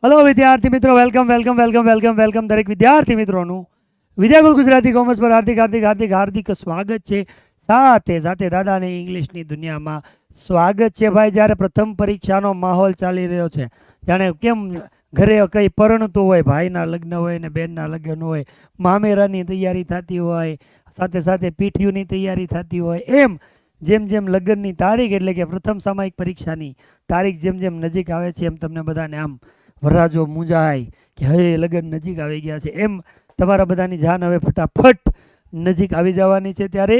Hello વિદ્યાર્થી મિત્રો, welcome welcome welcome welcome welcome દરેક વિદ્યાર્થી મિત્રોનું વિદ્યાગુરુ ગુજરાતી કોમર્સ પર હાર્દિક હાર્દિક હાર્દિક હાર્દિક સ્વાગત છે. સાથે સાથે દાદાને ઇંગ્લિશની દુનિયામાં સ્વાગત છે. ભાઈ, જ્યારે પ્રથમ પરીક્ષાનો માહોલ ચાલી રહ્યો છે, જાણે કેમ ઘરે કંઈ પરણતું હોય, ભાઈના લગ્ન હોય ને બહેનના લગ્ન હોય, મામેરાની તૈયારી થતી હોય, સાથે સાથે પીઠિયુંની તૈયારી થતી હોય, એમ જેમ જેમ લગ્નની તારીખ એટલે કે પ્રથમ સામાયિક પરીક્ષાની તારીખ જેમ જેમ નજીક આવે છે, એમ તમને બધાને આમ વરરાજો મૂંઝાય કે હવે લગ્ન નજીક આવી ગયા છે, એમ તમારા બધાની જાન હવે ફટાફટ નજીક આવી જવાની છે. ત્યારે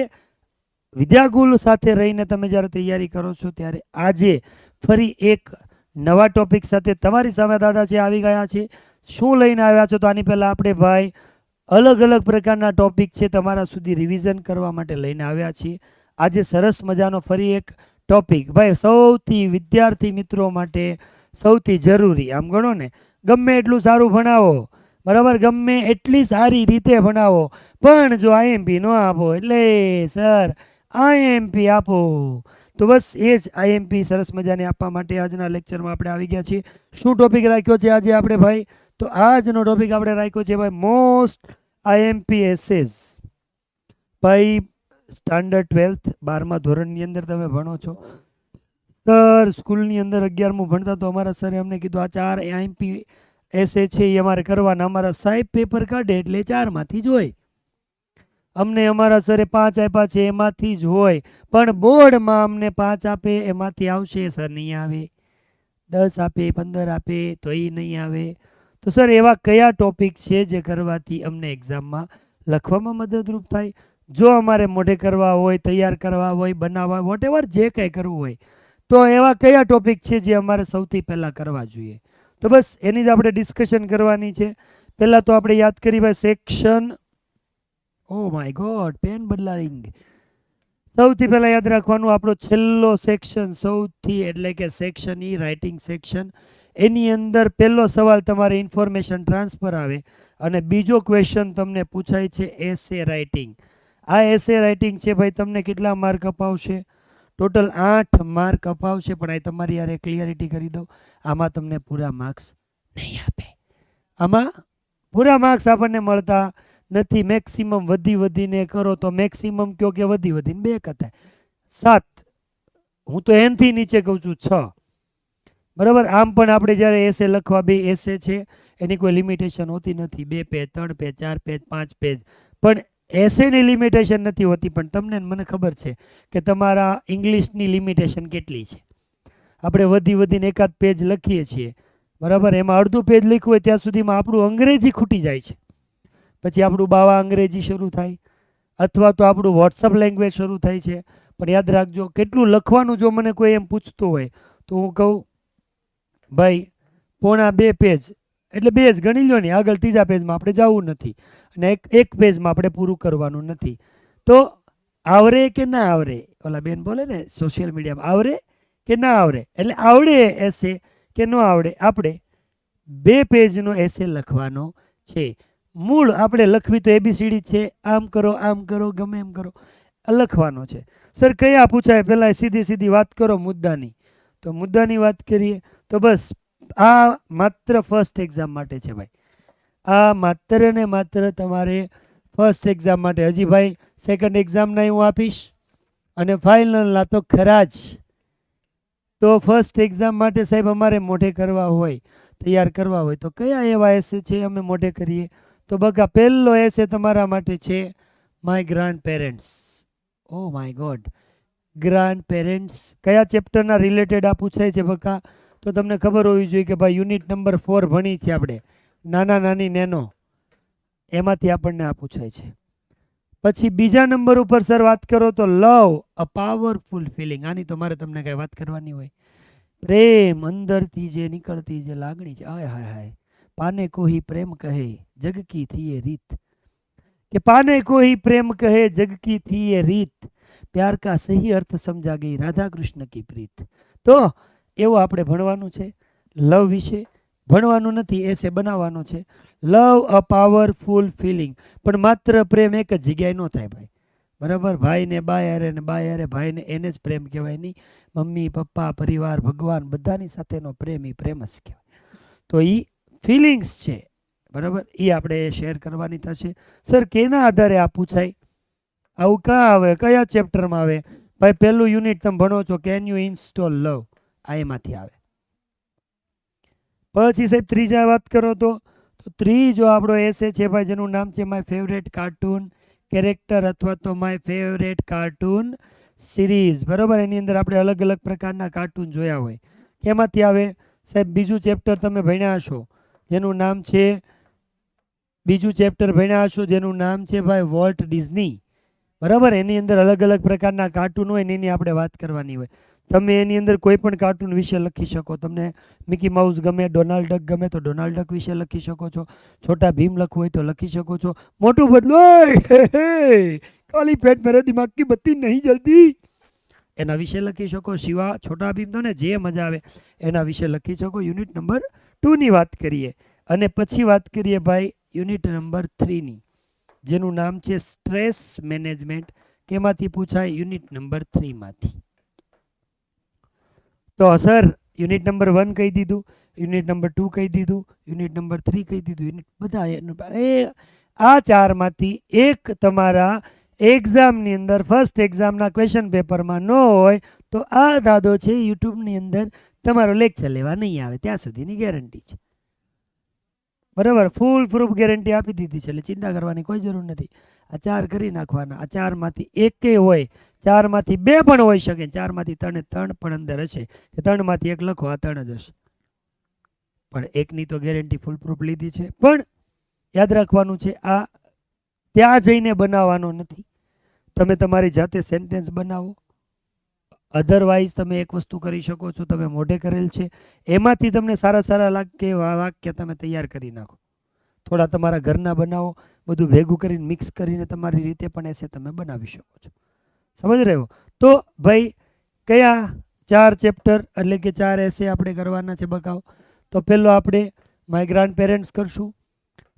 વિદ્યાગુરુ સાથે રહીને તમે જ્યારે તૈયારી કરો છો, ત્યારે આજે ફરી એક નવા ટોપિક સાથે તમારી સામે દાદાજી આવી ગયા છે. શું લઈને આવ્યા છો? તો આની પહેલાં આપણે ભાઈ અલગ અલગ પ્રકારના ટોપિક છે તમારા સુધી રિવિઝન કરવા માટે લઈને આવ્યા છીએ. આજે સરસ મજાનો ફરી એક ટોપિક ભાઈ સૌથી વિદ્યાર્થી મિત્રો માટે સૌથી જરૂરી, આમ ગણો ને, ગમે એટલું સારું ભણાવો, બરાબર, ગમે એટલી સારી રીતે ભણાવો, પણ જો આઈએમપી ન આપો એટલે સર આઈએમપી આપો, તો બસ એ જ આઈએમપી સરસ મજાને આપવા માટે આજના લેક્ચરમાં આપણે આવી ગયા છીએ. શું ટોપિક રાખ્યો છે આજે આપણે ભાઈ? તો આજનો ટોપિક આપણે રાખ્યો છે ભાઈ મોસ્ટ આઈએમપી એસેસ. ભાઈ સ્ટાન્ડર્ડ 12th 12મા ધોરણની અંદર તમે ભણો છો. સર સ્કૂલની અંદર 11મું ભણતા તો અમારા સરે અમને કીધું આ 4 આઈએમપી એસે છે એ અમારે કરવાના. અમારા સાહેબ પેપર કાઢે એટલે 4માંથી જ હોય. અમને અમારા સરે 5 આપ્યા છે એમાંથી જ હોય, પણ બોર્ડમાં અમને 5 આપે એમાંથી આવશે સર નહીં આવે, 10 આપે 15 આપે તો એ નહીં આવે. તો સર એવા કયા ટોપિક છે જે કરવાથી અમને એક્ઝામમાં લખવામાં મદદરૂપ થાય? જો અમારે મોઢે કરવા હોય, તૈયાર કરવા હોય, બનાવવા, વોટેવર જે કંઈ કરવું હોય, તો એવા કયા ટોપિક છે જે અમારે સૌથી પહેલાં કરવા જોઈએ? તો બસ એની જ આપણે ડિસ્કશન કરવાની છે. પહેલાં તો આપણે યાદ કરી ભાઈ section, oh my god, pen બદલાઈંગ. સૌથી પહેલાં યાદ રાખવાનું આપણો છેલ્લો સેક્શન સૌથી, એટલે કે સેક્શન ઈ રાઇટિંગ સેક્શન. એની અંદર પહેલો સવાલ તમારે ઇન્ફોર્મેશન ટ્રાન્સફર આવે અને બીજો ક્વેશ્ચન તમને પૂછાય છે એસે રાઇટિંગ. આ એસે રાઇટિંગ છે ભાઈ, તમને કેટલા માર્ક અપાવશે? ટોટલ 8 માર્ક અપાવશે, પણ આ તમારી યારે ક્લિયરિટી કરી દઉં, આમાં તમને પૂરા માર્ક્સ નહીં આપે. આમાં પૂરા માર્ક્સ આપણને મળતા નથી. મેક્સિમમ વધી વધીને કરો તો મેક્સિમમ કયો કે વધી વધીને 2 કથાય 7, હું તો એનથી નીચે કહું છું 6, બરાબર. આમ પણ આપણે જ્યારે એસે લખવા, 2 એસે છે એની કોઈ લિમિટેશન હોતી નથી, 2 પેજ 3 પેજ 4 પેજ 5 પેજ, પણ એસેની લિમિટેશન નથી હોતી. પણ તમને મને ખબર છે કે તમારા ઇંગ્લિશની લિમિટેશન કેટલી છે. આપણે વધી વધીને એકાદ પેજ લખીએ છીએ, બરાબર, એમાં અડધું પેજ લખ્યું હોય ત્યાં સુધીમાં આપણું અંગ્રેજી ખૂટી જાય છે. પછી આપણું બાવા અંગ્રેજી શરૂ થાય, અથવા તો આપણું વોટ્સઅપ લેંગ્વેજ શરૂ થાય છે. પણ યાદ રાખજો, કેટલું લખવાનું જો મને કોઈ એમ પૂછતું હોય તો હું કહું ભાઈ પોણા 2 પેજ એટલે 2 જ ગણી લો ને, આગળ ત્રીજા પેજમાં આપણે જવું નથી અને એક પેજમાં આપણે પૂરું કરવાનું નથી. તો આવરે કે ના આવરે, ઓલા બેન બોલે ને સોશિયલ મીડિયામાં, આવરે કે ના આવરે, એટલે આવડે એસે કે ન આવડે, આપણે 2 પેજનો એસે લખવાનો છે. મૂળ આપણે લખવી તો એબીસીડી છે, આમ કરો આમ કરો ગમે એમ કરો, લખવાનો છે. સર કયા પૂછાય? પહેલાં સીધી સીધી વાત કરો મુદ્દાની. તો મુદ્દાની વાત કરીએ તો બસ આ માત્ર ફર્સ્ટ એક્ઝામ માટે છે ભાઈ. આ માત્ર ને માત્ર તમારે ફર્સ્ટ એક્ઝામ માટે. હજી ભાઈ સેકન્ડ એક્ઝામના હું આપીશ અને ફાઇનલના તો ખરા જ. તો ફર્સ્ટ એક્ઝામ માટે સાહેબ અમારે મોઢે કરવા હોય, તૈયાર કરવા હોય, તો કયા એવા એસે છે અમે મોઢે કરીએ? તો બકા પહેલો એસે તમારા માટે છે my grand parents. O my God, grand parents કયા ચેપ્ટરના રિલેટેડ આ પૂછાય છે બકા? તો તમને ખબર હોવી જોઈએ કે ભાઈ યુનિટ નંબર 4 ભણી છે આપણે, નાના નાની નેનો, એમાંથી આપણને આ પૂછાય છે. પછી બીજા નંબર ઉપર સર વાત કરો તો લવ અ પાવરફુલ ફિલિંગ. આની તો મારે તમને કઈ વાત કરવાની હોય. પ્રેમ અંદરથી જે નીકળતી જે લાગણી છે, હાય હાય હાય, પાને કોઈ પ્રેમ કહે જગ કી થી એ રીત, કે પાને કોઈ પ્રેમ કહે જગ કી થી એ રીત, પ્યાર કા સહી અર્થ સમજા ગઈ રાધા કૃષ્ણ કી પ્રીત. તો એવું આપણે ભણવાનું છે. લવ વિશે ભણવાનું નથી, એસે બનાવવાનો છે. લવ અ પાવરફુલ ફિલિંગ. પણ માત્ર પ્રેમ એક જ જગ્યાએ ન થાય ભાઈ, બરાબર. ભાઈને બાય હારે ને બાય હારે ભાઈને એને જ પ્રેમ કહેવાય નહીં. મમ્મી પપ્પા પરિવાર ભગવાન બધાની સાથેનો પ્રેમ એ પ્રેમ જ કહેવાય. તો એ ફિલિંગ્સ છે, બરાબર, એ આપણે શેર કરવાની થશે. સર કેના આધારે આ પૂછાય? આવું ક્યાં આવે, કયા ચેપ્ટરમાં આવે? ભાઈ પહેલું યુનિટ તમે ભણો છો, કેન યુ ઇન્સ્ટોલ લવ, આ એમાંથી આવે. પછી સાહેબ ત્રીજા વાત કરો તો ત્રીજો આપણો એસે છે ભાઈ, જેનું નામ છે માય ફેવરેટ કાર્ટૂન કેરેક્ટર અથવા તો માય ફેવરેટ કાર્ટૂન સિરીઝ, બરાબર. એની અંદર આપણે અલગ અલગ પ્રકારના કાર્ટૂન જોયા હોય. કેમાંથી આવે સાહેબ? બીજું ચેપ્ટર તમે ભણ્યા હશો જેનું નામ છે, બીજું ચેપ્ટર ભણ્યા હશો જેનું નામ છે ભાઈ વોલ્ટ ડિઝની, બરાબર. એની અંદર અલગ અલગ પ્રકારના કાર્ટૂન હોય ને એની આપણે વાત કરવાની હોય. તમે એની અંદર કોઈ પણ કાર્ટૂન વિશે લખી શકો. તમને મિકી માઉસ ગમે, ડોનાલ્ડ ડક ગમે તો ડોનાલ્ડ ડક વિશે લખી શકો છો. છોટા ભીમ લખવું હોય તો લખી શકો છો. મોટું બદલો, કાલી પેટ મેરે દિમાગ કી બત્તી નહીં જલતી, એના વિશે લખી શકો. શિવા, છોટા ભીમ, તો ને જે મજા આવે એના વિશે લખી શકો. યુનિટ નંબર 2 ની વાત કરીએ અને પછી વાત કરીએ ભાઈ યુનિટ નંબર 3 ની, જેનું નામ છે સ્ટ્રેસ મેનેજમેન્ટ. કેમાંથી પૂછાય? યુનિટ નંબર 3 માંથી. તો સર યુનિટ નંબર 1 કહી દીધું, યુનિટ નંબર 2 કહી દીધું, યુનિટ નંબર 3 કહી દીધું. યુનિટ બધા આ ચારમાંથી એક તમારા એક્ઝામની અંદર, ફર્સ્ટ એક્ઝામના ક્વેશ્ચન પેપરમાં ન હોય તો આ દાદો છે યુટ્યુબની અંદર તમારો લેક્ચર લેવા નહીં આવે ત્યાં સુધીની ગેરંટી છે, બરાબર. ફૂલ પ્રૂફ ગેરંટી આપી દીધી છે, એટલે ચિંતા કરવાની કોઈ જરૂર નથી. આ 4 કરી નાખવાના. આ 4માંથી એકે હોય, 4માંથી 2 પણ હોઈ શકે, 4માંથી 3 પણ અંદર હશે, કે 3માંથી 1 લખો, આ 3 જ હશે. પણ એકની તો ગેરંટી ફૂલ પ્રૂફ લીધી છે. પણ યાદ રાખવાનું છે, આ ત્યાં જઈને બનાવવાનો નથી. તમે તમારી જાતે સેન્ટેન્સ બનાવો. અધરવાઇઝ તમે એક વસ્તુ કરી શકો છો, તમે મોઢે કરેલ છે એમાંથી તમને સારા સારા વાક્ય તમે તૈયાર કરી નાખો. થોડા તમારા ઘરના બનાવો, બધું ભેગું કરીને મિક્સ કરીને તમારી રીતે પણ એસે તમે બનાવી શકો છો. સમજ રહ્યો? તો ભાઈ કયા 4 ચેપ્ટર એટલે કે 4 એસે આપણે કરવાના છે બકાવ? તો પહેલો આપણે માય ગ્રાન્ડ પેરેન્ટ્સ કરશું,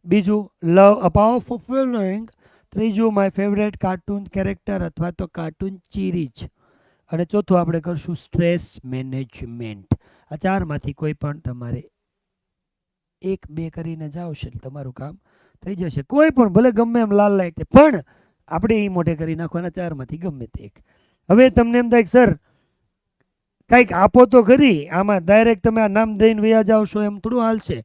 બીજું લવ અ પાવરફુલ ફીલિંગ, ત્રીજું માય ફેવરેટ કાર્ટૂન કેરેક્ટર અથવા તો કાર્ટૂન સિરીઝ, અને ચોથું આપણે કરશું સ્ટ્રેસ મેનેજમેન્ટ. આ 4માંથી કોઈ પણ તમારે 1-2 કરીને જાઓ છે તમારું કામ થઈ જશે. કોઈ પણ ભલે ગમે એમ લાલ લાઈટ, પણ આપણે એ મોઢે કરી નાખવાના 4માંથી ગમે તે એક. હવે તમને એમ થાય સર કંઈક આપો તો ખરી, આમાં ડાયરેક્ટ તમે આ નામ દઈને વયા જાઓ છો એમ થોડું હાલશે.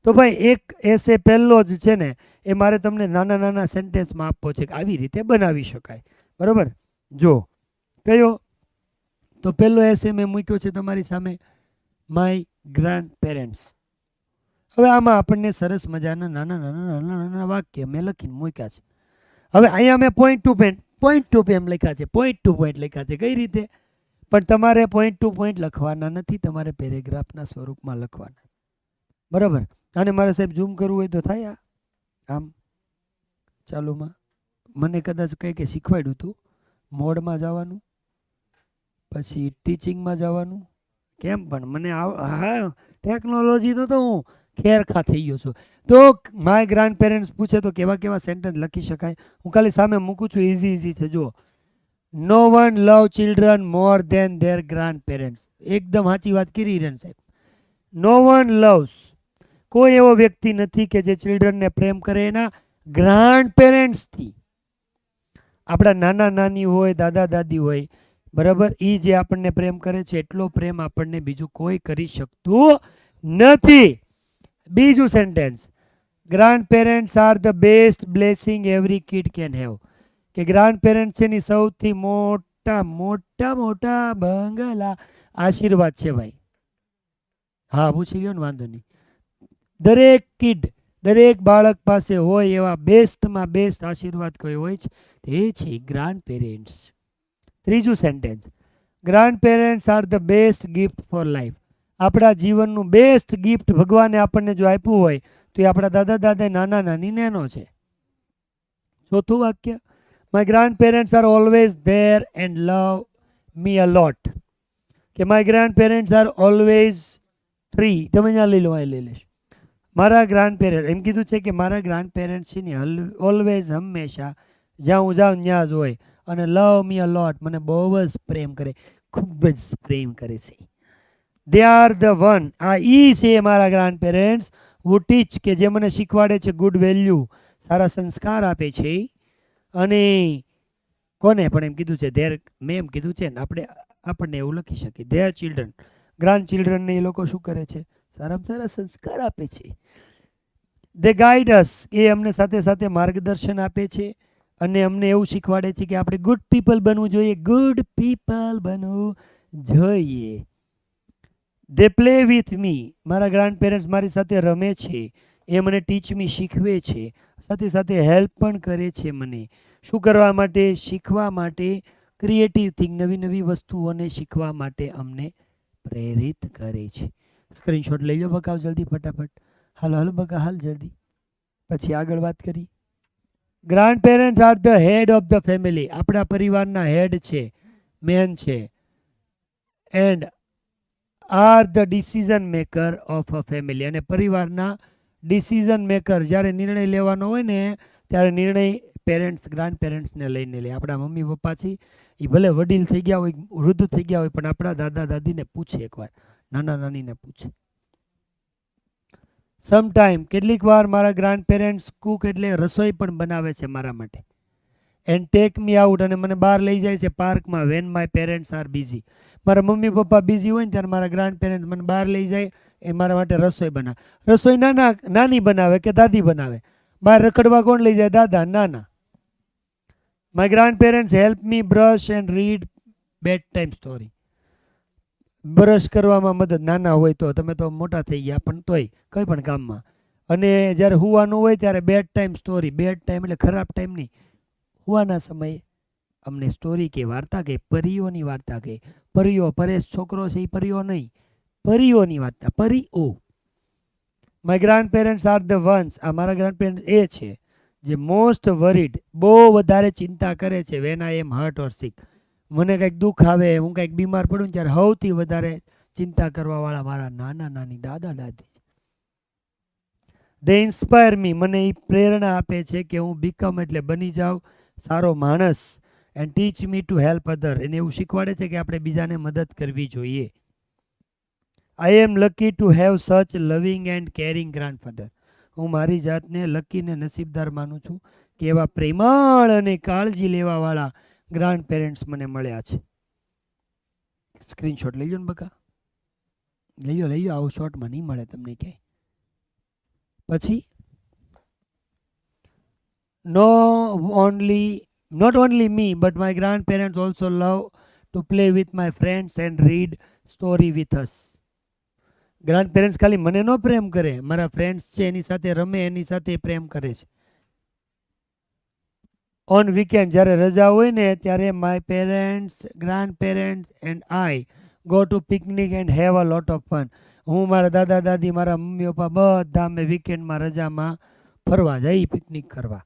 તો ભાઈ એક એસે પહેલો જ છે ને એ મારે તમને નાના નાના સેન્ટેન્સમાં આપવો છે કે આવી રીતે બનાવી શકાય, બરાબર. જો કયો? તો પહેલો એસે મેં મૂક્યો છે તમારી સામે, માય ગ્રાન્ડ પેરેન્ટ્સ. હવે આમાં આપણને સરસ મજાના નાના નાના નાના નાના વાક્ય મેં લખીને મૂક્યા છે. હવે અહીંયા મેં પોઈન્ટ ટુ પોઈન્ટ લખ્યા છે, પોઈન્ટ ટુ પોઈન્ટ લખ્યા છે. કઈ રીતે? પણ તમારે પોઈન્ટ ટુ પોઈન્ટ લખવાના નથી, તમારે પેરેગ્રાફના સ્વરૂપમાં લખવાના, બરાબર. અને મારે સાહેબ ઝૂમ કરવું હોય તો થાય આમ ચાલુમાં? મને કદાચ કંઈ કે શીખવાડ્યું હતું, મોડમાં જવાનું, પછી ટીચિંગમાં જવાનું, કેમ પણ મને હા ટેકનોલોજીનો તો હું ખેરખા થઈ ગયો છું. તો માય ગ્રાન્ડ પેરેન્ટ્સ પૂછે તો કેવા કેવા સેન્ટેન્સ લખી શકાય? હું ખાલી સામે મૂકું છું, ઇઝી છે. જો, no one love children more than their grandparents. એકદમ સાચી વાત કરી હિરેન સાહેબ. નો વન લવ્સ, કોઈ એવો વ્યક્તિ નથી કે જે ચિલ્ડ્રનને પ્રેમ કરે એના ગ્રાન્ડ પેરેન્ટ્સથી. આપણા નાના નાની હોય, દાદા દાદી હોય, બરાબર, એ જે આપણને પ્રેમ કરે છે એટલો પ્રેમ આપણને બીજું કોઈ કરી શકતું નથી. બીજું sentence, grand parents are the best blessing every kid can have. કે ગ્રાન્ડ પેરેન્ટ્સ છે એની સૌથી મોટા મોટા મોટા બંગલા આશીર્વાદ છે ભાઈ. હા પૂછી ગયો ને, વાંધો નહીં. દરેક કિડ, દરેક બાળક પાસે હોય એવા બેસ્ટમાં બેસ્ટ આશીર્વાદ કોઈ હોય છે, તે છે ગ્રાન્ડ પેરેન્ટ્સ. ત્રીજું sentence, grand parents are the best gift for life. આપણા જીવનનું બેસ્ટ ગિફ્ટ ભગવાને આપણને જો આપ્યું હોય તો એ આપણા દાદા દાદા નાના નાની નેનો છે. ચોથું વાક્ય, my grandparents are always there and love me a lot. કે my grandparents are always free. તમે ત્યાં લઈ લો, અહીં લઈ લેશ. મારા ગ્રાન્ડ પેરેન્ટ એમ કીધું છે કે મારા ગ્રાન્ડ પેરેન્ટ્સ છે ને ઓલવેઝ હંમેશા જ્યાં હું જાઉં ત્યાં જ હોય, અને લવ મી અ લોટ, મને બહુ જ પ્રેમ કરે, ખૂબ જ પ્રેમ કરે છે. દે આર ધ વન, આ ઈ છે મારા ગ્રાન્ડ પેરેન્ટ્સ હુ ટીચ કે જે મને શીખવાડે છે ગુડ વેલ્યુ, સારા સંસ્કાર આપે છે. અને કોને પણ એમ કીધું છે ધેર, મેં એમ કીધું છે ને આપણને એવું લખી શકીએ ધેર ચિલ્ડ્રન, ગ્રાન્ડ ચિલ્ડ્રનને એ લોકો શું કરે છે? સારામાં સારા સંસ્કાર આપે છે. દે ગાઈડ અસ, એ અમને સાથે સાથે માર્ગદર્શન આપે છે અને અમને એવું શીખવાડે છે કે આપણે ગુડ પીપલ બનવું જોઈએ, ગુડ પીપલ બનવું જોઈએ. દે પ્લે વિથ મી, મારા ગ્રાન્ડ પેરેન્ટ્સ મારી સાથે રમે છે, એ મને ટીચ મી શીખવે છે, સાથે સાથે હેલ્પ પણ કરે છે મને. શું કરવા માટે? શીખવા માટે, ક્રિએટિવ થિંગ, નવી નવી વસ્તુઓને શીખવા માટે અમને પ્રેરિત કરે છે. સ્ક્રીનશોટ લઈ લો બકાવ જલ્દી ફટાફટ. હાલો હાલો બકા હાલ જલ્દી, પછી આગળ વાત કરી. Grandparents are the head of the family, આપણા પરિવારના હેડ છે, મેન છે. And are the decision maker of a family, અને પરિવારના ડિસિઝન મેકર, જ્યારે નિર્ણય લેવાનો હોય ને ત્યારે નિર્ણય પેરેન્ટ્સ ગ્રાન્ડ પેરેન્ટ્સને લઈને લે. આપણા મમ્મી પપ્પા છે એ ભલે વડીલ થઈ ગયા હોય, વૃદ્ધ થઈ ગયા હોય, પણ આપણા દાદા દાદીને પૂછે, એકવાર નાના નાનીને પૂછે. સમટાઈમ, કેટલીક વાર મારા ગ્રાન્ડ પેરેન્ટ્સ કુક, એટલે રસોઈ પણ બનાવે છે મારા માટે. એન્ડ ટેક મી આઉટ, અને મને બહાર લઈ જાય છે પાર્કમાં, when my parents are busy. મારા મમ્મી પપ્પા બિઝી હોય ને ત્યારે મારા ગ્રાન્ડ પેરેન્ટ્સ મને બહાર લઈ જાય, એ મારા માટે રસોઈ બનાવે. રસોઈ નાની બનાવે કે દાદી બનાવે? બહાર રખડવા કોણ લઈ જાય? દાદા, નાના. My grandparents help me brush and read bedtime story, brush કરવામાં મદદ, નાના હોય તો, તમે તો મોટા થઈ ગયા પણ તોય કંઈ પણ કામમાં. અને જ્યારે હુવાનું હોય ત્યારે bedtime story, bedtime એટલે ખરાબ ટાઈમ નહીં, હુવાના સમયે અમને સ્ટોરી કે વાર્તા કે, પરીઓની વાર્તા કે. પરીઓ, પરેશ છોકરો છે એ પરીઓ નહીં, પરીઓની વાર્તા, પરીઓ. My grandparents are the ones, આ મારા ગ્રાન્ડ પેરેન્ટ્સ એ છે જે મોસ્ટ વરીડ, બહુ વધારે ચિંતા કરે છે, વેન આઈ એમ હર્ટ ઓર સિક, મને કંઈક દુઃખ આવે, હું કંઈક બીમાર પડું ત્યારે સૌથી વધારે ચિંતા કરવાવાળા મારા નાના નાની, દાદા દાદી. દે ઇન્સ્પાયર મી, મને એ પ્રેરણા આપે છે કે હું બીકમ એટલે બની જાઉં સારો માણસ. And teach me to help other, એને એવું શીખવાડે છે કે આપણે બીજાને મદદ કરવી જોઈએ. આઈ એમ લકી ટુ હેવ સચ લવિંગ એન્ડ કેરિંગ ગ્રાન્ડફાધર, હું મારી જાતને લકી ને નસીબદાર માનું છું કે એવા પ્રેમાળ અને કાળજી લેવાવાળા ગ્રાન્ડ પેરેન્ટ્સ મને મળ્યા છે. સ્ક્રીનશોટ લઈ લો ને બકા, લઈ લો, આવું શોર્ટમાં નહીં મળે તમને ક્યાંય. પછી not only me but my grandparents also love to play with my friends and read story with us. Grand parents ખાલી મને નો પ્રેમ કરે, મારા ફ્રેન્ડ્સ છે એની સાથે રમે, એની સાથે પ્રેમ કરે છે. ઓન વીકેન્ડ, જ્યારે રજા હોય ને ત્યારે my parents, grand parents and I go to picnic and have a lot of fun. હું, મારા દાદા દાદી, મારા મમ્મી પપ્પા બધા અમે વીકેન્ડમાં રજામાં ફરવા જઈ, પિકનિક કરવા.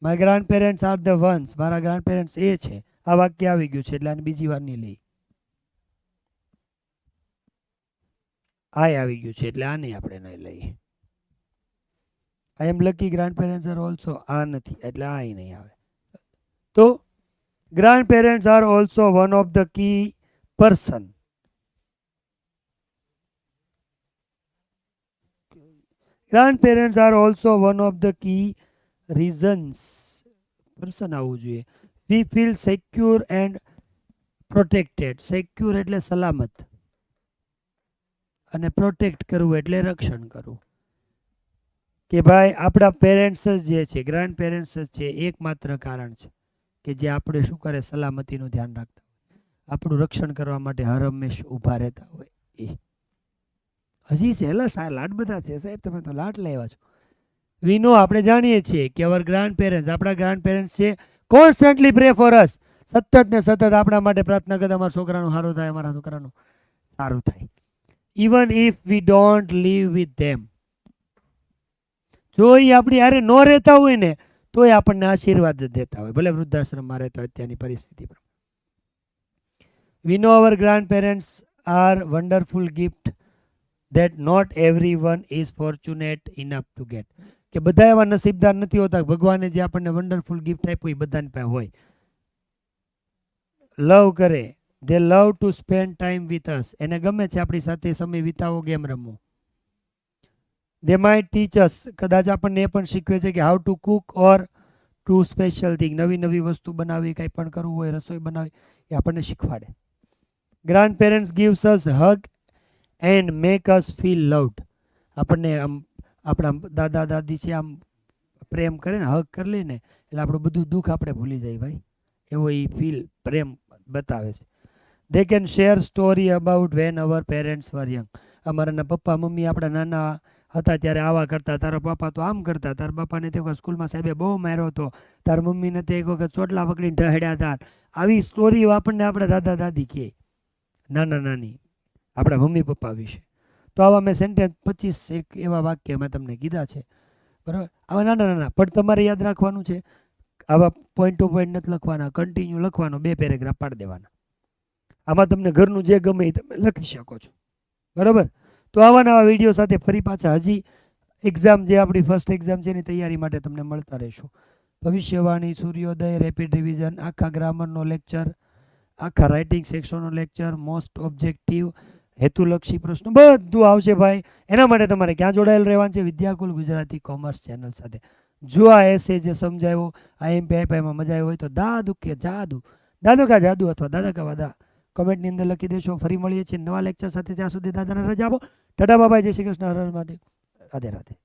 My grandparents are the once, મારા ગ્રાન્ડ પેરેન્ટ્સ એ છે. આ વાક્ય આવી ગયું છે એટલે આને બીજી વાર નહીં લઈ. આય આવી ગયું છે એટલે આને આપણે નહીં લઈએ. I am lucky grandparents are also, આ નથી એટલે આ નહીં આવે. તો grandparents are also one of the key person. Grandparents are also one of the key reasons, person આવવું જોઈએ. We feel secure and protected. Secure એટલે સલામત, અને પ્રોટેક્ટ કરવું એટલે રક્ષણ કરવું. કે ભાઈ આપણા પેરેન્ટ્સ જ જે છે, ગ્રાન્ડ પેરેન્ટ્સ જ છે, એકમાત્ર કારણ છે કે જે આપણે શું કરે, સલામતીનું ધ્યાન રાખતા હોય, આપણું રક્ષણ કરવા માટે હર હંમેશ ઊભા રહેતા હોય. એ હજી છે એલા લાડ બધા છે સાહેબ, તમે તો લાડ લાવ્યા છો. વી નો, આપણે જાણીએ છીએ કે અવર ગ્રાન્ડ પેરેન્ટ્સ, આપણા ગ્રાન્ડ પેરેન્ટ્સ છે, કોન્સ્ટન્ટલી પ્રે ફોર અસ, સતત ને સતત આપણા માટે પ્રાર્થના કરતા અમારા છોકરાનું સારું થાય, અમારા છોકરાનું સારું થાય. Even if we don't live with them, જો એ આપણી હારે ન રહેતા હોય ને તોય આપણને આશીર્વાદ જ દેતા હોય, ભલે વૃદ્ધાશ્રમમાં રહેતા હોય અત્યારની પરિસ્થિતિ પર. We know our grandparents are wonderful gift that not everyone is fortunate enough to get. કે બધા એવા નસીબદાર નથી હોતા, ભગવાને જે આપણને વન્ડરફુલ ગિફ્ટ આપ્યું એ બધાની પાસે હોય. લવ કરે, they love to spend time with us, એને ગમે છે આપણી સાથે સમય વિતાવો, ગેમ રમવો. દે માઇટ ટીચ અસ, કદાચ આપણને એ પણ શીખવે છે કે how to cook or to special thing, નવી નવી વસ્તુ બનાવવી, કંઈ પણ કરવું હોય, રસોઈ બનાવવી, એ આપણને શીખવાડે. Grand parents gives us હગ and make us feel loved, આપણને આમ આપણા દાદા દાદી છે આમ પ્રેમ કરે ને, હગ કરી લે ને, એટલે આપણું બધું દુઃખ આપણે ભૂલી જાય ભાઈ, એવો એ ફીલ પ્રેમ બતાવે છે. They can share story about when our parents were young, અમારા પપ્પા મમ્મી આપણા નાના હતા ત્યારે આવા કરતા, તારા પપ્પા તો આમ કરતા, તારા પપ્પાને તે વખત સ્કૂલમાં સાહેબે બહુ માર્યો હતો, તારા મમ્મીને તે એક વખત ચોટલા પકડીને ઢહેડ્યા હતા. આવી સ્ટોરીઓ આપણને આપણા દાદા દાદી કહે, નાના નાની આપણા મમ્મી પપ્પા વિશે. તો આવા મેં સેન્ટેન્સ 25 એક એવા વાક્ય મેં તમને કીધા છે, બરાબર. આવા નાના નાના પણ તમારે યાદ રાખવાનું છે, આવા પોઈન્ટ ટુ પોઈન્ટ નથી લખવાના, કન્ટિન્યુ લખવાનો, 2 પેરેગ્રાફ પાડી દેવાના. આમાં તમને ઘરનું જે ગમે એ તમે લખી શકો છો, બરાબર. તો આવા નવા વિડીયો સાથે ફરી પાછા હજી એક્ઝામ જે આપણી ફર્સ્ટ એક્ઝામ છે એની તૈયારી માટે તમને મળતા રહીશું. ભવિષ્યવાણી, સૂર્યોદય, રેપિડ રિવિઝન, આખા ગ્રામરનો લેક્ચર, આખા રાઇટિંગ સેક્શનનો લેક્ચર, મોસ્ટ ઓબ્જેક્ટિવ, હેતુલક્ષી પ્રશ્નો, બધું આવશે ભાઈ. એના માટે તમારે ક્યાં જોડાયેલ રહેવાનું છે? વિદ્યાકુલ ગુજરાતી કોમર્સ ચેનલ સાથે. જો આ એસે જે સમજાયો, IMP આઈમાં મજા આવી હોય તો દાદુ કે જાદુ, દાદુ કા જાદુ અથવા દાદા કા વાદા કમેન્ટની અંદર લખી દેશો. ફરી મળીએ છીએ નવા લેક્ચર સાથે, ત્યાં સુધી દાદાને રજા આપો. ટાટા બાબાઈ, જય શ્રી કૃષ્ણ, હર હર મહાદેવ, રાધે રાધે.